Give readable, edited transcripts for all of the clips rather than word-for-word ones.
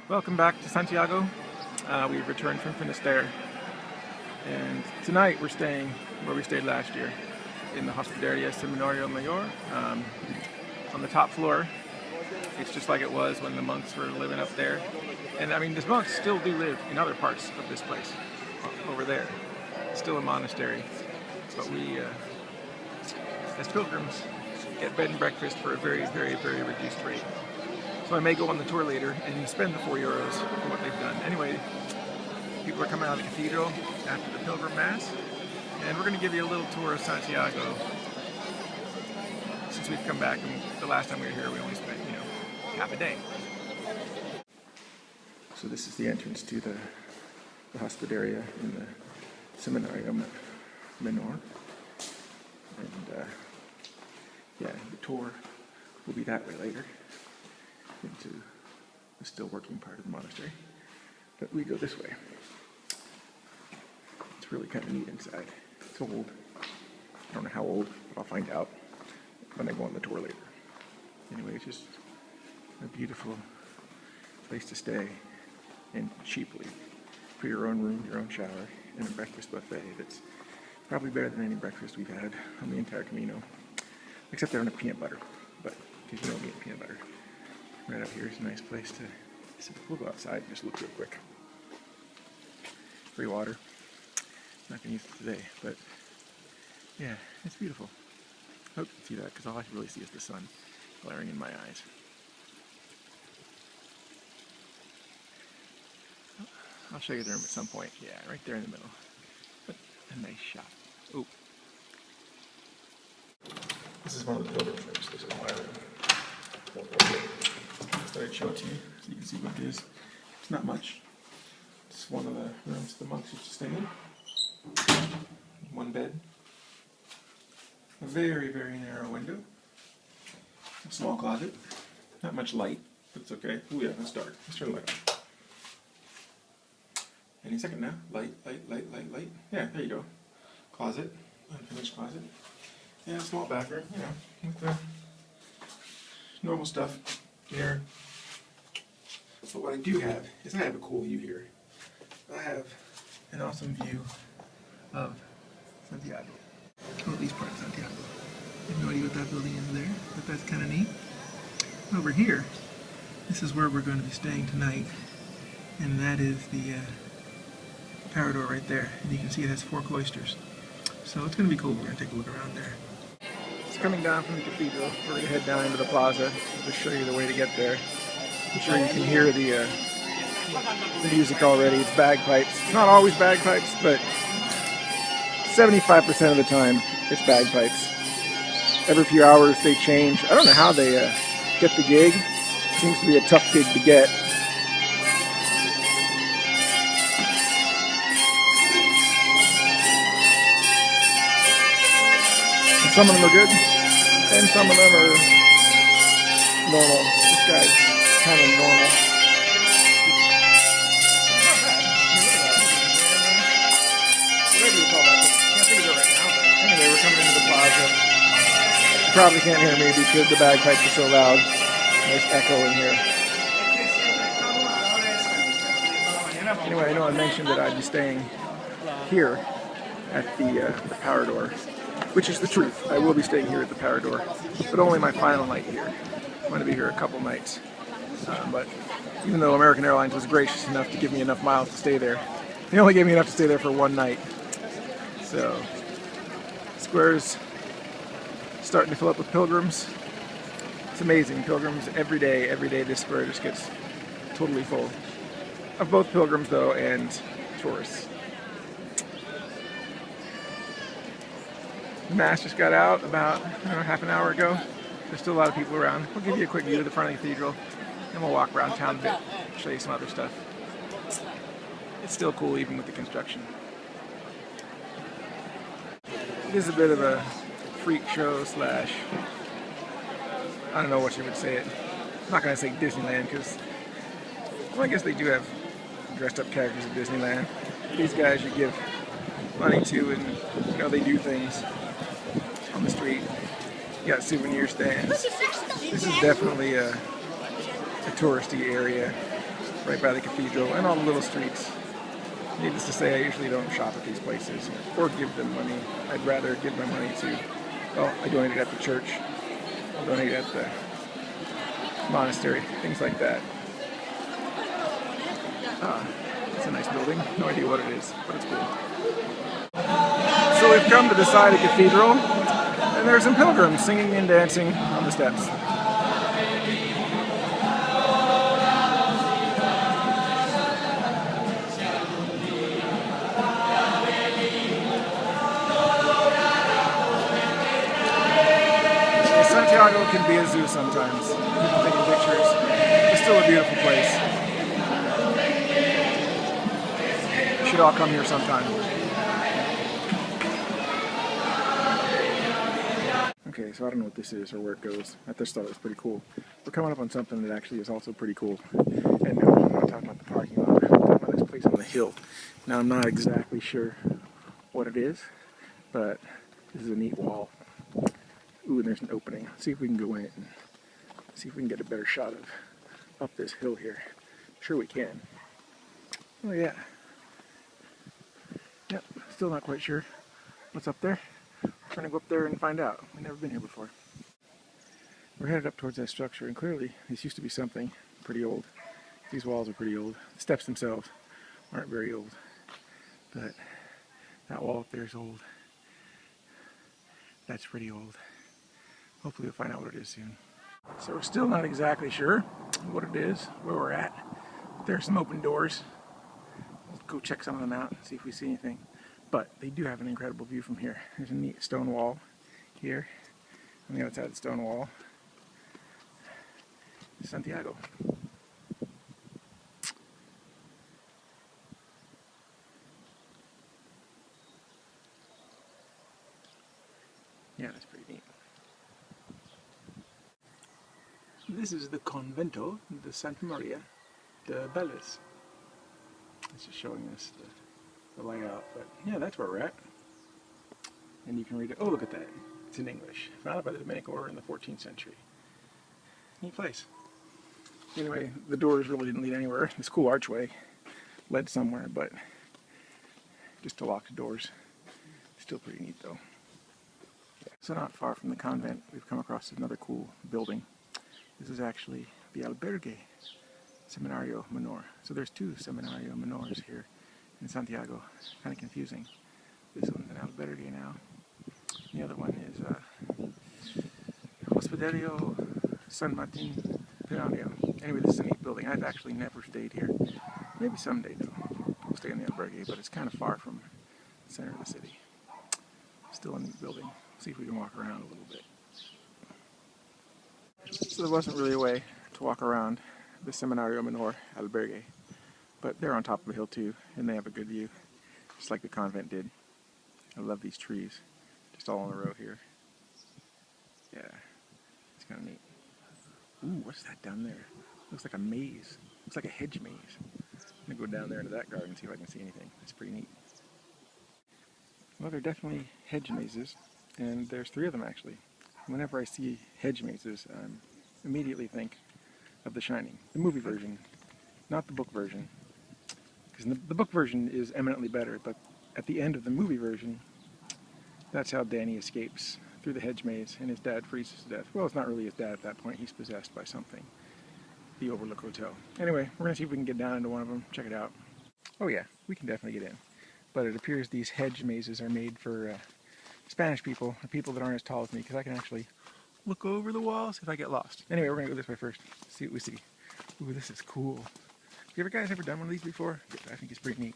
Welcome back to Santiago. We've returned from Finisterre, and tonight we're staying where we stayed last year, in the Hospederia Seminario Mayor. On the top floor, it's just like it was when the monks were living up there. And I mean, the monks still do live in other parts of this place, over there. It's still a monastery, but we, as pilgrims, get bed and breakfast for a very, very, very reduced rate. So I may go on the tour later and spend the €4 for what they've done. Anyway, people are coming out of the cathedral after the pilgrim mass, and we're going to give you a little tour of Santiago. Since we've come back, and the last time we were here, we only spent, half a day. So this is the entrance to the Hospederia in the Seminario Menor. And the tour will be that way later, into the still working part of the monastery. But we go this way. It's really kind of neat inside. It's old. I don't know how old, but I'll find out when I go on the tour later. Anyway, it's just a beautiful place to stay, and cheaply, for your own room, your own shower, and a breakfast buffet that's probably better than any breakfast we've had on the entire Camino. Except they don't have peanut butter, but because you don't eat peanut butter. Right up here is a nice place to sit. We'll go outside and just look real quick. Free water. Not going to use it today, but yeah, it's beautiful. I hope you can see that, because all I can really see is the sun glaring in my eyes. I'll show you the room at some point. Yeah, right there in the middle. But a nice shot. Oh. This is one of the pilgrim rooms. This is my room. I thought I'd show it to you so you can see what it is. It's not much. It's one of the rooms the monks used to stay in. One bed. A very, very narrow window. A small closet. Not much light, but it's okay. Oh yeah, it's dark. Let's turn the light on. Any second now. Light, light, light, light, light. Yeah, there you go. Closet. Unfinished closet. Yeah, a small bathroom, with the normal stuff here. But what I do have is I have a cool view here. I have an awesome view of Santiago. Oh, these parts of Santiago. I have no idea what that building is there, but that's kind of neat. Over here, this is where we're going to be staying tonight, and that is the Parador right there. And you can see it has 4 cloisters. So it's going to be cool. We're going to take a look around there. It's coming down from the cathedral. We're going to head down into the plaza. I'll just show you the way to get there. I'm sure you can hear the music already. It's bagpipes. It's not always bagpipes, but 75% of the time it's bagpipes. Every few hours they change. I don't know how they get the gig. It seems to be a tough gig to get. Some of them are good, and some of them are normal. This guy's kind of normal. Not bad. Whatever you call that thing. Can't think of it right now, but anyway, we're coming into the plaza. You probably can't hear me because the bagpipes are so loud. Nice echo in here. Anyway, I know I mentioned that I'd be staying here at the Parador. Which is the truth. I will be staying here at the Parador, but only my final night here. I'm going to be here a couple nights. But even though American Airlines was gracious enough to give me enough miles to stay there, they only gave me enough to stay there for one night. So, square's starting to fill up with pilgrims. It's amazing. Pilgrims every day this square just gets totally full. Of both pilgrims, though, and tourists. The mass just got out about half an hour ago. There's still a lot of people around. We'll give you a quick view of the front of the cathedral, and we'll walk around town a bit, show you some other stuff. It's still cool even with the construction. It is a bit of a freak show slash, I don't know what you would say it. I'm not going to say Disneyland because, well, I guess they do have dressed up characters at Disneyland. These guys you give money to, and they do things on the street. You got souvenir stands. This is definitely a touristy area right right by the cathedral and all the little streets. Needless to say, I usually don't shop at these places or give them money. I'd rather give my money to, well, I donate it at the church, I'll donate it at the monastery, things like that. It's a nice building. No idea what it is, but it's cool. So we've come to the side of the cathedral, and there's some pilgrims singing and dancing on the steps. Santiago can be a zoo sometimes. People taking pictures. It's still a beautiful place. You should all come here sometime. Okay, so I don't know what this is or where it goes. I just thought it was pretty cool. We're coming up on something that actually is also pretty cool. And no, I'm not talking about the parking lot. I'm talking about this place on the hill. Now, I'm not exactly sure what it is, but this is a neat wall. Ooh, and there's an opening. Let's see if we can go in and see if we can get a better shot of up this hill here. Sure we can. Oh yeah. Yep, still not quite sure what's up there. We're trying to go up there and find out. We've never been here before. We're headed up towards that structure, and clearly this used to be something pretty old. These walls are pretty old. The steps themselves aren't very old, but that wall up there is old. That's pretty old. Hopefully we'll find out what it is soon. So we're still not exactly sure what it is, where we're at. There are some open doors. We'll go check some of them out and see if we see anything. But they do have an incredible view from here. There's a neat stone wall here. On the outside of the stone wall, Santiago. Yeah, that's pretty neat. This is the Convento de Santa Maria de Bellis. It's just showing us the layout, but yeah, that's where we're at. And you can read it. Oh, look at that. It's in English. Founded by the Dominican order in the 14th century. Neat place. Anyway, the doors really didn't lead anywhere. This cool archway led somewhere, but just to locked doors. Still pretty neat though. So not far from the convent, we've come across another cool building. This is actually the Albergue Seminario Menor. So there's two Seminario Menores here in Santiago. Kind of confusing. This one's an Albergue now. The other one is Hospitalio San Martin Piranio. Anyway, this is a neat building. I've actually never stayed here. Maybe someday though. We'll stay in the Albergue, but it's kind of far from the center of the city. Still a neat building. See if we can walk around a little bit. So there wasn't really a way to walk around the Seminario Menor Albergue, but they're on top of a hill too, and they have a good view, just like the convent did. I love these trees, just all on the road here. Yeah, it's kind of neat. Ooh, what's that down there? Looks like a maze. Looks like a hedge maze. I'm gonna go down there into that garden and see if I can see anything. It's pretty neat. Well, they're definitely hedge mazes, and there's 3 of them actually. Whenever I see hedge mazes, I immediately think of The Shining, the movie version, not the book version. Because the book version is eminently better, but at the end of the movie version, that's how Danny escapes through the hedge maze, and his dad freezes to death. Well, it's not really his dad at that point. He's possessed by something. The Overlook Hotel. Anyway, we're going to see if we can get down into one of them, check it out. Oh yeah, we can definitely get in. But it appears these hedge mazes are made for Spanish people, or people that aren't as tall as me, because I can actually look over the walls if I get lost. Anyway, we're going to go this way first, see what we see. Ooh, this is cool. Have you guys ever done one of these before? I think it's pretty neat.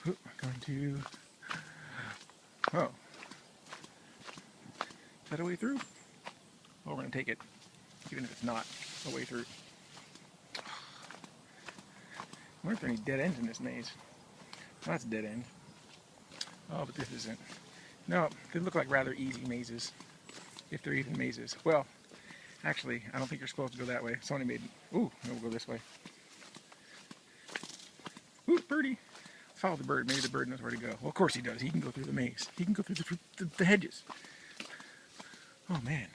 Ooh, we're going to... Oh. Is that a way through? Oh, we're going to take it, even if it's not a way through. I wonder if there are any dead ends in this maze. Oh, that's a dead end. Oh, but this isn't. No, they look like rather easy mazes, if they're even mazes. Well, actually, I don't think you're supposed to go that way. Somebody made... Ooh, we'll go this way. Ooh, birdie! Follow the bird. Maybe the bird knows where to go. Well, of course he does. He can go through the maze. He can go through the hedges. Oh, man.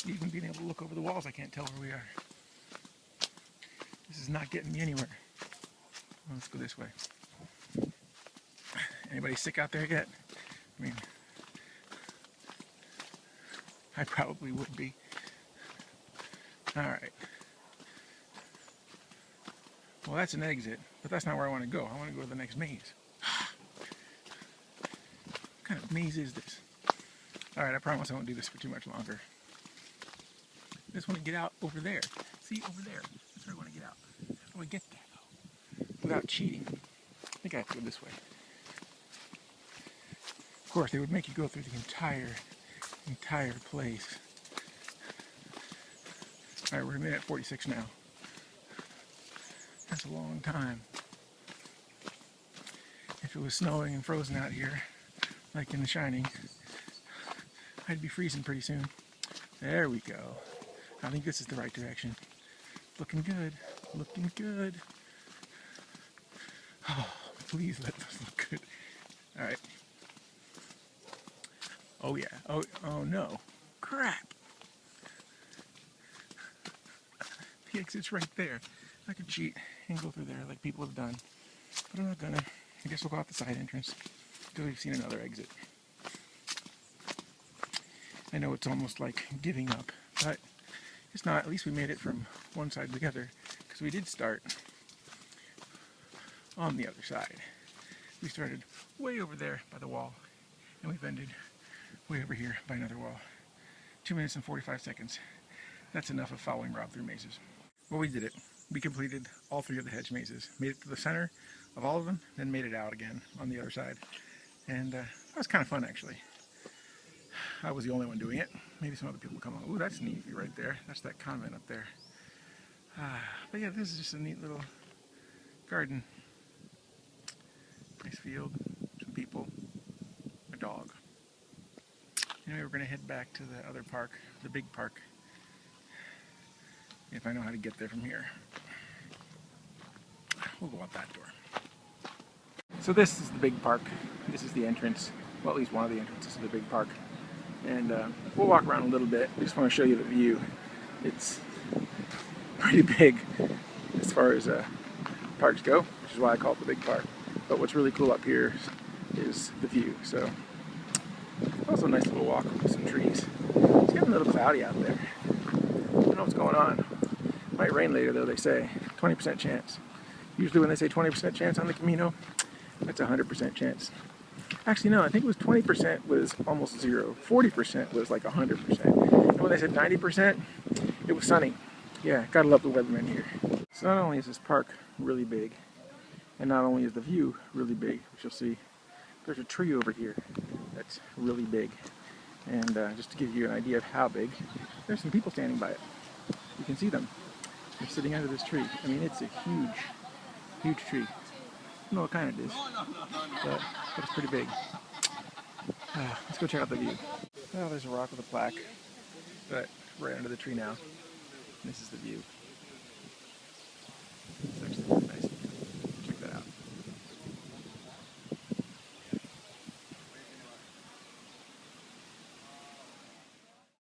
Even being able to look over the walls, I can't tell where we are. This is not getting me anywhere. Well, let's go this way. Anybody sick out there yet? I mean, I probably would be. Alright. Well, that's an exit, but that's not where I want to go. I want to go to the next maze. What kind of maze is this? Alright, I promise I won't do this for too much longer. I just want to get out over there. See, over there. That's where I want to get out. How do I get there, though? Without cheating. I think I have to go this way. Of course, they would make you go through the entire place. Alright, we're at minute 46 now. That's a long time. If it was snowing and frozen out here, like in The Shining, I'd be freezing pretty soon. There we go. I think this is the right direction. Looking good. Looking good. Oh, please let this look good. Alright. Oh yeah. Oh no. Crap. The exit's right there. I could cheat and go through there like people have done. But I'm not gonna. I guess we'll go out the side entrance until we've seen another exit. I know it's almost like giving up, but it's not. At least we made it from one side to the other, because we did start on the other side. We started way over there by the wall, and we've ended way over here by another wall. 2 minutes and 45 seconds. That's enough of following Rob through mazes. Well, we did it. We completed all 3 of the hedge mazes. Made it to the center of all of them, then made it out again on the other side. And that was kind of fun, actually. I was the only one doing it. Maybe some other people come on. Ooh, that's neat right there. That's that convent up there. But yeah, this is just a neat little garden. Nice field, some people, a dog. Anyway, we're going to head back to the other park, the big park, if I know how to get there from here. We'll go out that door. So this is the big park. This is the entrance. Well, at least one of the entrances to the big park. And we'll walk around a little bit. I just want to show you the view. It's pretty big as far as parks go, which is why I call it the big park. But what's really cool up here is the view. So also a nice little walk with some trees. It's getting a little cloudy out there. I don't know what's going on. Might rain later though, they say. 20% chance. Usually when they say 20% chance on the Camino, that's a 100% chance. Actually no, I think it was 20% was almost 0. 40% was like 100%. And when they said 90%, it was sunny. Yeah, gotta love the weathermen here. So not only is this park really big, and not only is the view really big, which you'll see, there's a tree over here that's really big. And just to give you an idea of how big, there's some people standing by it. You can see them. They're sitting under this tree. I mean, it's a huge, huge tree. I don't know what kind it is, but it's pretty big. Let's go check out the view. Well, there's a rock with a plaque, but right under the tree now. This is the view.